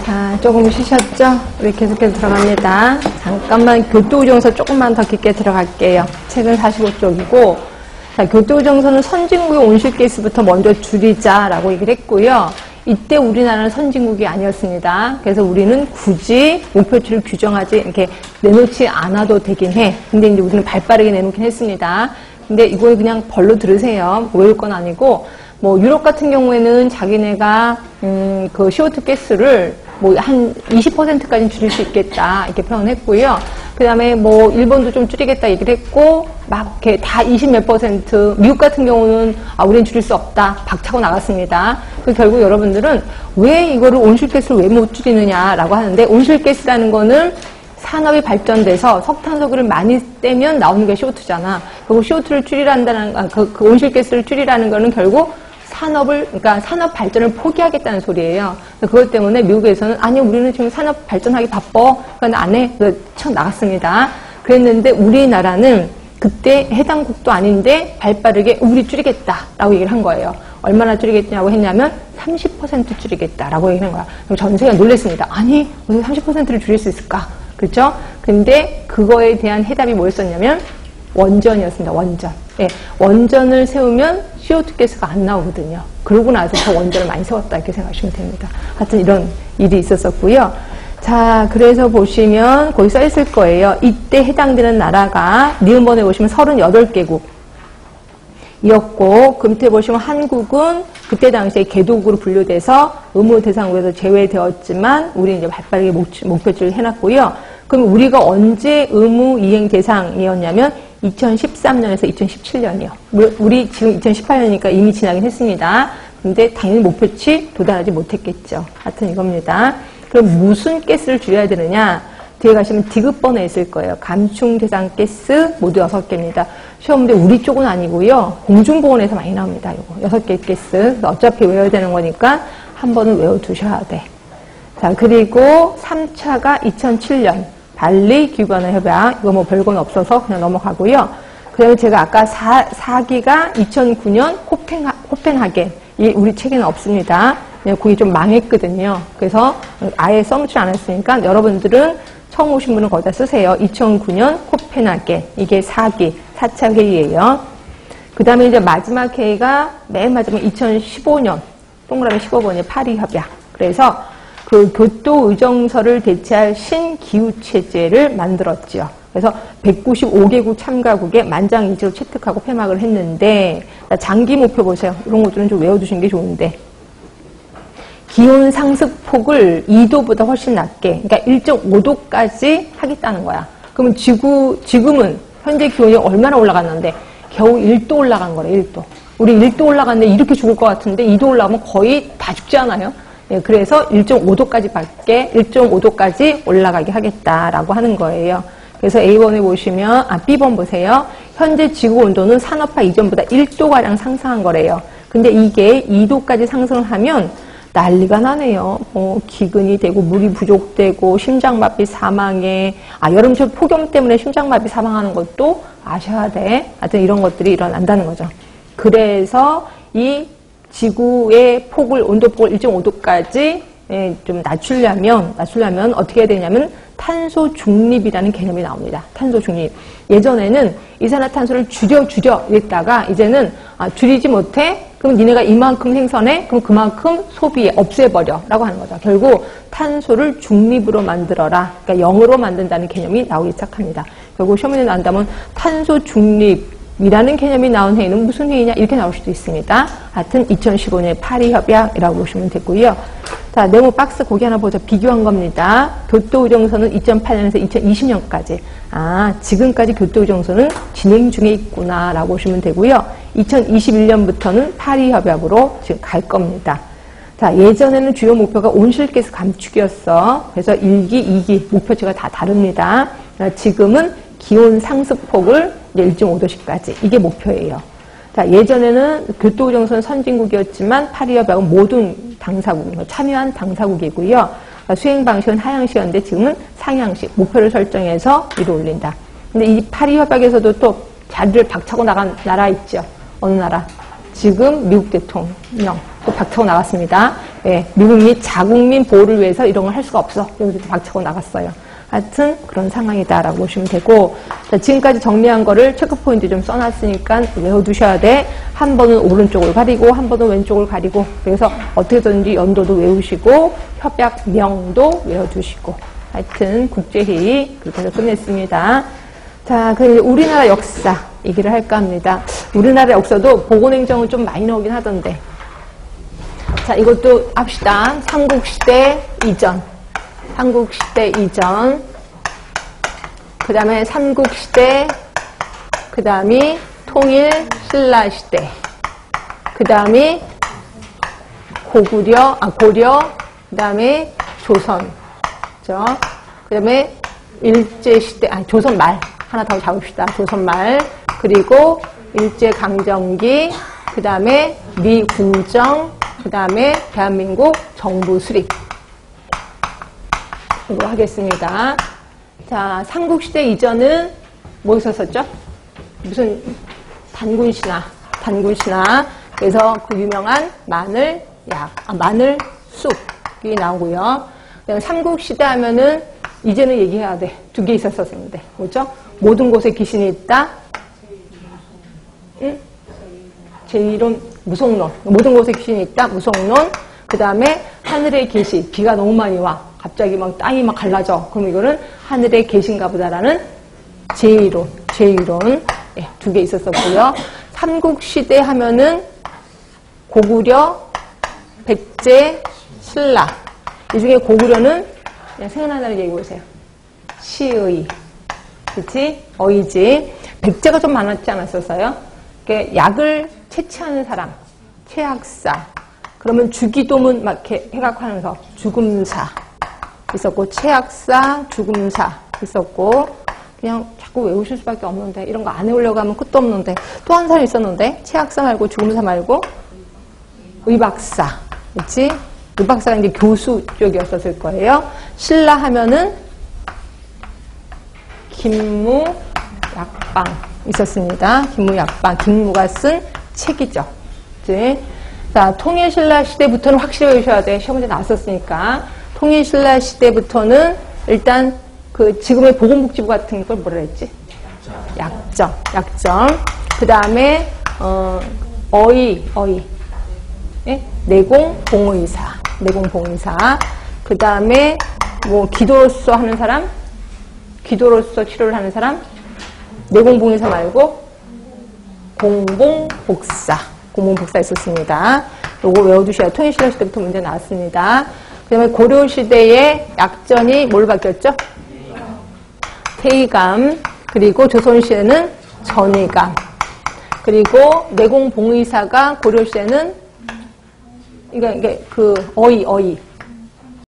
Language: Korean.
자, 조금 쉬셨죠? 우리 계속해서 들어갑니다. 잠깐만 교토의정서 조금만 더 깊게 들어갈게요. 책은 45쪽이고, 자, 교토의정서는 선진국의 온실가스부터 먼저 줄이자라고 얘기를 했고요. 이때 우리나라는 선진국이 아니었습니다. 그래서 우리는 굳이 목표치를 규정하지 이렇게 내놓지 않아도 되긴 해. 근데 이제 우리는 발빠르게 내놓긴 했습니다. 근데 이걸 그냥 벌로 들으세요. 외울 건 아니고, 뭐 유럽 같은 경우에는 자기네가 그 CO2 가스를 뭐 한 20%까지 줄일 수 있겠다 이렇게 표현했고요. 그 다음에 뭐 일본도 좀 줄이겠다 얘기를 했고 막 이렇게 다 20몇 %. 미국 같은 경우는 우리는 줄일 수 없다 박차고 나갔습니다. 그 결국 여러분들은 왜 이거를 온실가스를 왜 못 줄이느냐라고 하는데, 온실가스라는 거는 산업이 발전돼서 석탄소를 많이 떼면 나오는 게 CO2잖아. 그리고 CO2를 줄이란다는 그 온실가스를 줄이라는 거는 결국 그러니까 산업 발전을 포기하겠다는 소리예요. 그것 때문에 미국에서는 아니 우리는 지금 산업 발전하기 바빠. 그러니까 안 해. 쳐 나갔습니다. 그랬는데 우리나라는 그때 해당국도 아닌데 발빠르게 우리 줄이겠다라고 얘기를 한 거예요. 얼마나 줄이겠냐고 했냐면 30% 줄이겠다라고 얘기한 거야. 그럼 전 세계가 놀랐습니다. 아니 무슨 30%를 줄일 수 있을까? 그렇죠? 근데 그거에 대한 해답이 뭐였었냐면 원전이었습니다. 원전. 예, 원전을 세우면 CO2 가스가 안 나오거든요. 그러고 나서 더 원전을 많이 세웠다 이렇게 생각하시면 됩니다. 하여튼 이런 일이 있었었고요. 자, 그래서 보시면 거기 써 있을 거예요. 이때 해당되는 나라가 니은번에 보시면 38개국 이었고, 그 밑에 보시면 한국은 그때 당시에 개도국으로 분류돼서 의무 대상국에서 제외되었지만 우리 이제 발빠르게 목표치를 해놨고요. 그럼 우리가 언제 의무 이행 대상이었냐면 2013년에서 2017년이요. 우리 지금 2018년이니까 이미 지나긴 했습니다. 근데 당연히 목표치 도달하지 못했겠죠. 하여튼 이겁니다. 그럼 무슨 가스를 줄여야 되느냐? 뒤에 가시면 디귿번에 있을 거예요. 감충 대상 가스 모두 6개입니다. 시험 문제 우리 쪽은 아니고요. 공중보건에서 많이 나옵니다. 이거 6개 가스. 어차피 외워야 되는 거니까 한 번은 외워두셔야 돼. 자, 그리고 3차가 2007년 발리 기후변화 협약. 이거 뭐 별건 없어서 그냥 넘어가고요. 그 다음에 제가 아까 4기가 2009년 코펜하겐. 이 우리 책에는 없습니다. 그게 좀 망했거든요. 그래서 아예 써놓지 않았으니까 여러분들은 처음 오신 분은 거기다 쓰세요. 2009년 코펜하겐. 이게 4기, 4차 회의예요. 그 다음에 이제 마지막 회의가 맨 마지막 2015년, 동그라미 15번이 파리 협약. 그래서 그 교토의정서를 대체할 신기후체제를 만들었죠. 그래서 195개국 참가국에 만장일치로 채택하고 폐막을 했는데, 장기 목표 보세요. 이런 것들은 좀 외워두시는 게 좋은데. 기온 상승폭을 2도보다 훨씬 낮게, 그러니까 1.5도까지 하겠다는 거야. 그러면 지금은 현재 기온이 얼마나 올라갔는데 겨우 1도 올라간 거래, 1도. 우리 1도 올라갔는데 이렇게 죽을 것 같은데 2도 올라가면 거의 다 죽지 않아요? 예, 그래서 1.5도까지 올라가게 하겠다라고 하는 거예요. 그래서 A번에 보시면, B번 보세요. 현재 지구 온도는 산업화 이전보다 1도가량 상승한 거래요. 근데 이게 2도까지 상승을 하면 난리가 나네요. 기근이 되고 물이 부족되고 심장마비 사망에, 여름철 폭염 때문에 심장마비 사망하는 것도 아셔야 돼. 하여튼 이런 것들이 일어난다는 거죠. 그래서 이 지구의 온도폭을 1.5도까지 좀 낮추려면 어떻게 해야 되냐면 탄소 중립이라는 개념이 나옵니다. 탄소 중립. 예전에는 이산화탄소를 줄여 이랬다가 이제는 줄이지 못해? 그럼 니네가 이만큼 생산해? 그럼 그만큼 소비해, 없애버려 라고 하는 거죠. 결국 탄소를 중립으로 만들어라. 그러니까 0으로 만든다는 개념이 나오기 시작합니다. 결국 시험에 나온다면 탄소 중립이라는 개념이 나온 회의는 무슨 회의냐? 이렇게 나올 수도 있습니다. 하여튼 2015년 파리 협약이라고 보시면 되고요. 자, 네모 박스 거기 하나 보자. 비교한 겁니다. 교토의정서는 2008년에서 2020년까지. 지금까지 교토의정서는 진행 중에 있구나 라고 보시면 되고요. 2021년부터는 파리 협약으로 지금 갈 겁니다. 자, 예전에는 주요 목표가 온실가스 감축이었어. 그래서 1기, 2기 목표치가 다 다릅니다. 지금은 기온 상승폭을 1.5도씩까지. 이게 목표예요. 자, 예전에는 교토의정서는 선진국이었지만 파리협약은 모든 당사국, 참여한 당사국이고요. 수행 방식은 하향식이었는데 지금은 상향식, 목표를 설정해서 위로 올린다. 근데 이 파리협약에서도 또 자리를 박차고 나간 나라 있죠. 어느 나라? 지금 미국 대통령. 또 박차고 나갔습니다. 예, 미국 및 자국민 보호를 위해서 이런 걸 할 수가 없어. 여기서 박차고 나갔어요. 하여튼 그런 상황이다라고 보시면 되고, 자, 지금까지 정리한 거를 체크포인트 좀 써놨으니까 외워두셔야 돼. 한 번은 오른쪽을 가리고 한 번은 왼쪽을 가리고, 그래서 어떻게든지 연도도 외우시고 협약명도 외워두시고, 하여튼 국제회의 그렇게 해서 끝냈습니다. 자, 그럼 우리나라 역사 얘기를 할까 합니다. 우리나라 역사도 보건행정은 좀 많이 나오긴 하던데, 자, 이것도 합시다. 삼국시대 이전, 삼국시대 이전, 그 다음에 삼국시대, 그 다음이 통일 신라시대, 그 다음이 고려, 그 다음에 조선, 그죠? 그 다음에 일제시대, 조선 말, 하나 더 잡읍시다. 조선 말, 그리고 일제강점기, 그 다음에 미군정, 그 다음에 대한민국 정부 수립. 이거 하겠습니다. 자, 삼국시대 이전은 뭐 있었었죠? 무슨 단군신화. 그래서 그 유명한 마늘쑥이 나오고요. 삼국시대 하면은 이제는 얘기해야 돼. 두 개 있었었는데. 뭐죠? 모든 곳에 귀신이 있다. 응? 제1론 무속론. 모든 곳에 귀신이 있다. 무속론. 그 다음에 하늘의 계시. 비가 너무 많이 와. 갑자기 막 땅이 막 갈라져. 그럼 이거는 하늘에 계신가 보다라는 제1론. 예, 두 개 있었었고요. 삼국시대 하면은 고구려, 백제, 신라. 이 중에 고구려는 그냥 생각나는 얘기 보세요. 시의. 그치? 어이지. 백제가 좀 많았지 않았었어요? 약을 채취하는 사람. 채약사. 그러면 주기도문 막 이렇게 해각하면서 죽음사 있었고, 채약사, 죽음사 있었고, 그냥 자꾸 외우실 수밖에 없는데, 이런 거 안 외우려고 하면 끝도 없는데, 또 한 사람 있었는데, 채약사 말고 죽음사 말고, 의박사. 그치? 의박사가 이제 교수 쪽이었었을 거예요. 신라 하면은, 김무약방 있었습니다. 김무가 쓴 책이죠. 그치? 자, 통일신라 시대부터는 확실히 외우셔야 돼. 시험 문제 나왔었으니까. 통일신라 시대부터는 일단 그 지금의 보건복지부 같은 걸 뭐라 했지? 약점. 그 다음에 어이. 예? 내공봉의사. 그 다음에 뭐 기도로서 하는 사람, 기도로서 치료를 하는 사람, 내공봉의사 말고 공봉복사 있었습니다. 요거 외워두셔야 통일신라 시대부터 문제 나왔습니다. 그 다음에 고려시대의 약전이 뭘 바뀌었죠? 태의감. 그리고 조선시대는 전의감. 그리고 내공봉의사가 고려시대는 이게 그 어이.